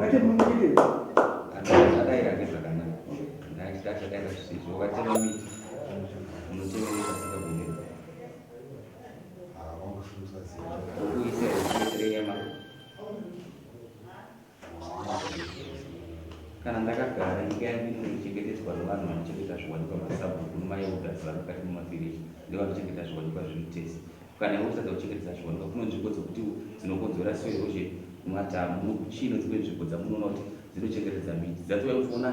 Wakatema miti ile adaira kezvakanaka ndachitachadaira zvisizvo wakatema miti unotevereka saka kunena okuisa zvinotereyema kana ndakagara nyika yangu inochengetedzwa nevanhu vanochengeta zviwanikwa masabhuku nemayeudhasi vari mukati memavireji ndevanochengeta zviwanikwa zvinotesi kana iwotadza kuchengetedza zviwanikwa kuno nzvimbo dzokuti dzinokonzera soil erosion mumatamu nokuchino dzimwe nzvimbo dzamunoona kuti dzinochengetedza miti dzatouyakuona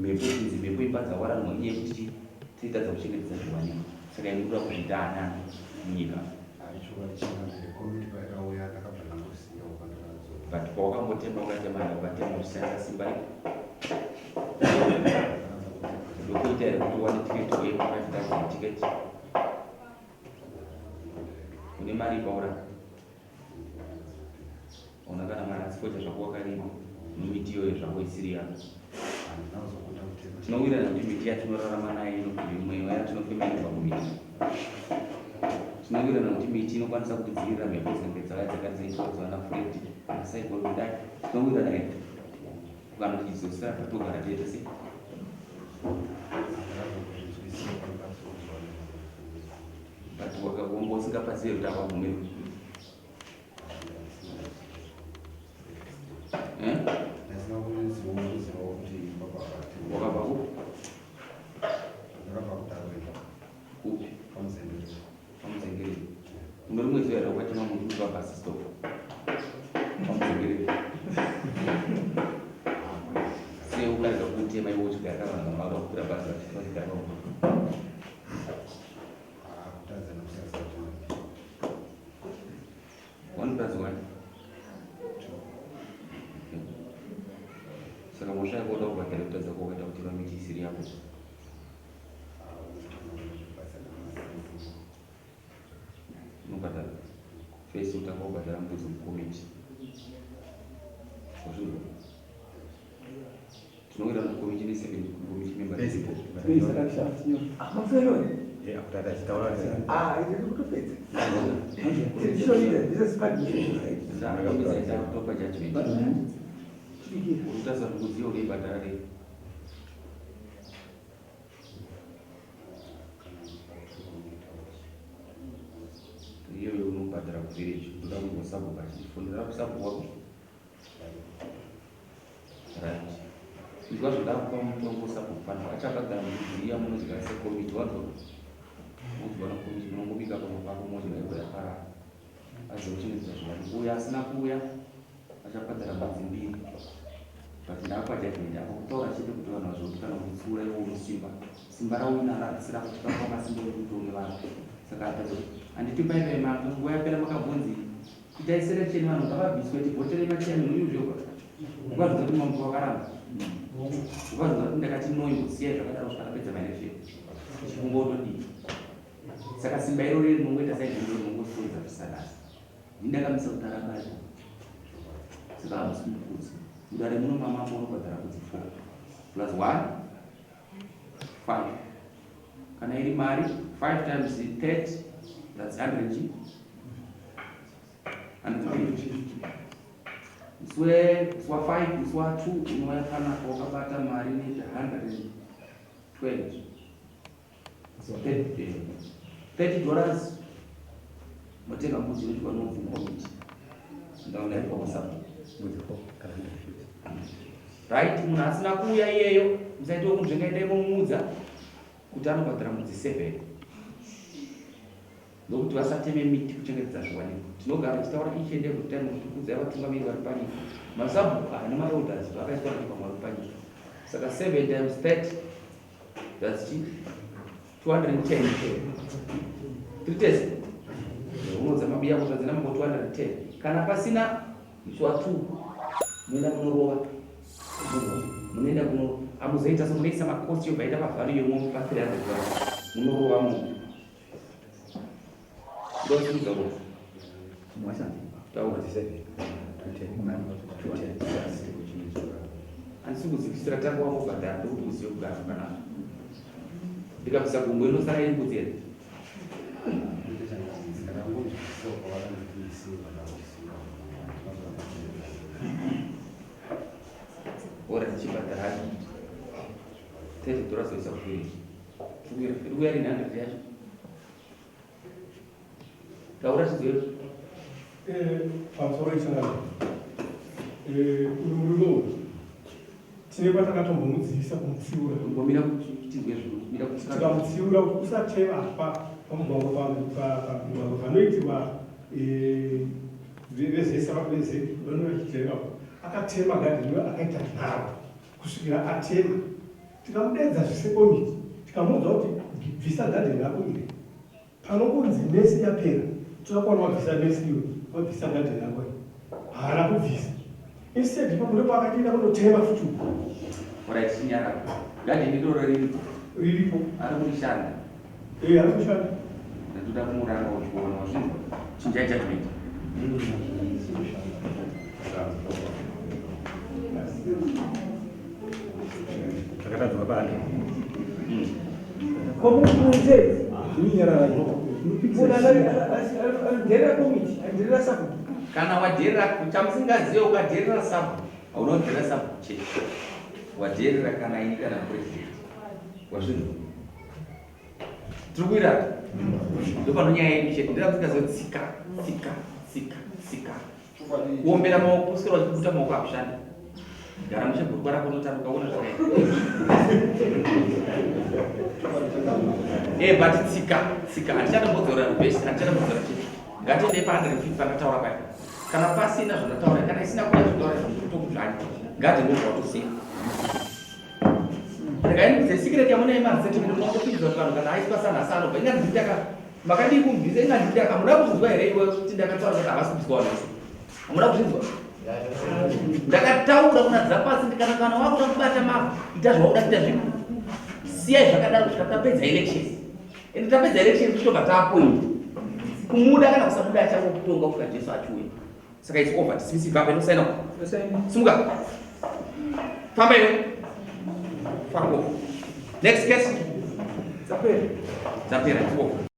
mhepo idzi mhepo imba dzawaranwa iye kuti titadza kuchengetedza zviwanikwa saka inoda kuzvita anani munyika but pawakambotema ukatema ukatema uchishandisa simba ndokuita here kuti uwane tiketi uye tiketi une mari paura ona kana mari asikoita zvako wakarima nemiti iyoyo zvako isiri yako tinowirana kuti miti yatinorarama nayo inopinda mweya yatinofemererwa kumiti tinowirana kuti miti inokwanisa kutidzivirira mhepo dzinenge dzava dzakadzaitwadzwa nafred nasaibol kudai tinowirana here kana tichizosira patogara tete sei but wakagomba usingapazive kuti akagumeri wakabva kupi pamuzengereri uno rimwe zuva here ukatema muti wabhasi stop pamuzengereri sei ukarega kutema iwo uchigara vanhu vanoda kukwira bhazi vachigara saka mosha yakoda kubhadhara kutadza kwakaita kuti vamiti isiri yako unobhadhara fesi utanga kubhadhara mbudzi mukomiti ozvinzwa tinowira mukomiti ne7 komiti membertopa judgment urikutaza kuziva uneibhadhara rei iyoyo unobhadhara kuvillage kuda kugosabuka chifundira kusabu wako right izwa zvoda kupa mutombo sabuku pano achakagara mudziya munoziva sekomiti wadzo uziva nakomiti munongobika pamwe pako modzi naiko yakara azouchengetedza zviwanikwa uyo asina kuuya achapadzara mbudzi mbiri but ndaapa judgment apa kutaura chete kuti vanhu vazoti kana kutsura iwo simba raunarasira kuti papa simba rekuti une vanhu saka atati handiti paivai nguva yapera makabvunzi itai selection vanhu ngavabviswe tibhotere machiyani nouzvova ukazviza kuti mambo wakaramba ukazviza kuti ndakati noimbosiyai zvakadaro zvakapedza maelection chikumbotodii saka simba iro riri rinongoita saizvozvo rinongosoedza zvisadasi ndindakamisa kuti arabata saka hamusimukudzi mudare muno mamambo unobhadhara kudzi 4 plus 1 5 kana iri mari 5 times 30 that's 100 iswa 5 iswa 2 unoyafana wakabata mari ne 120 $30 motenga mbudzi kuti vanobva mukomiti ndaona iri pakusabu right munhu asina kuuya iyeyo musaiti wokunzvengaendai momudza kuti anobhadhara mbudzi 7 ndokuti vasateme miti kuchengetedza zviwanikwa tinogara tichitaura ichende kutime kuti kudzai vatungamiri vari panyika masabhuku ane maelders vakaiswa kuti pamwe vari panyika saka 7 times 30 That's cheap. 210. 3 days. Unodza mabiya kuti dzina mambo 210. Kana pasina iswa 2. Muenda kunorova. Muenda kuno amuzoita somunoisa makosti yobaita pavhari yomwe pa 300 munorova munhu. Ndosikuza kuti mwashandi taura 7 andisikuzivisira tangu wako bhadhara ndokuti uzive kugara zvakanaka ndikabvisa gumbo inosara imbudzi here ora tichibhadhara $30 zoisa kufiriji ikuya ri 100 yacho taura chidziyo pamusoro ichangana urumuruno tine patakatombomuzivisa kumutsiura ngomira kuchitizwe mira tikamutsiura usateva pamugwango panoitirwa vezesa vapeze vanovachiterapo akatema gadhiniwe akaita nharo kusvikira atema tikamudedza zvisekomiti tikamuudza kuti bvisa gadhini yako iri panokunzi nesi yapera tokwana wabvisa nesi iwe wabvisa gadhini yako haana kubvisa instead pamundo pakatienda kundotema futi chinyara gadhini iroro riripo ari kurishanda ari kushanda ndatoda kumuranga uchiona wazvinzwa chinja judgment takatadzwa bani komukunze inyara derera komiti derera sabu kana wadherera chamusingazive ukadherera sabu haunodherera sabu chete wadherera kana ini kana president wazvinzwa tiri kuirata ndopano nyaya yedu chete ndira tikazotsika tsika kuombera maoko kuswera vachikuta maoko akushanda gara muchebhurukwa rako notaruka una zvakaita but tsika handichatombodzora rubhesi handichatombodzora chete ngatiendei pa150 pakataura paya kana pasina zvandataura kana isina kuya zvitaura zvitokuzvani ngatingobva watosiya rekaini secret yamunai masetimende munongopinzwa pano kana aisipasana sanobva ingandidaka makadii kumubvisa ingandidaka muda kuzvinzwa here iwe kuti ndakataura kuti havasi kubviswa wanasi hamuda kuzvinzwa ndakataura kuna dzapasi ndikanakana wakuda kubata mavhu ita zvauda kuita zvinhu siyai zvakadaro kusvika tapedza elections ende tapedza elections kushobva taapoint kumuda kana kusamuda achangokutonga kusvika jesu achiuya saka its over dismissive apa inosaina simuka famba iwe fuck off next case zapera it's over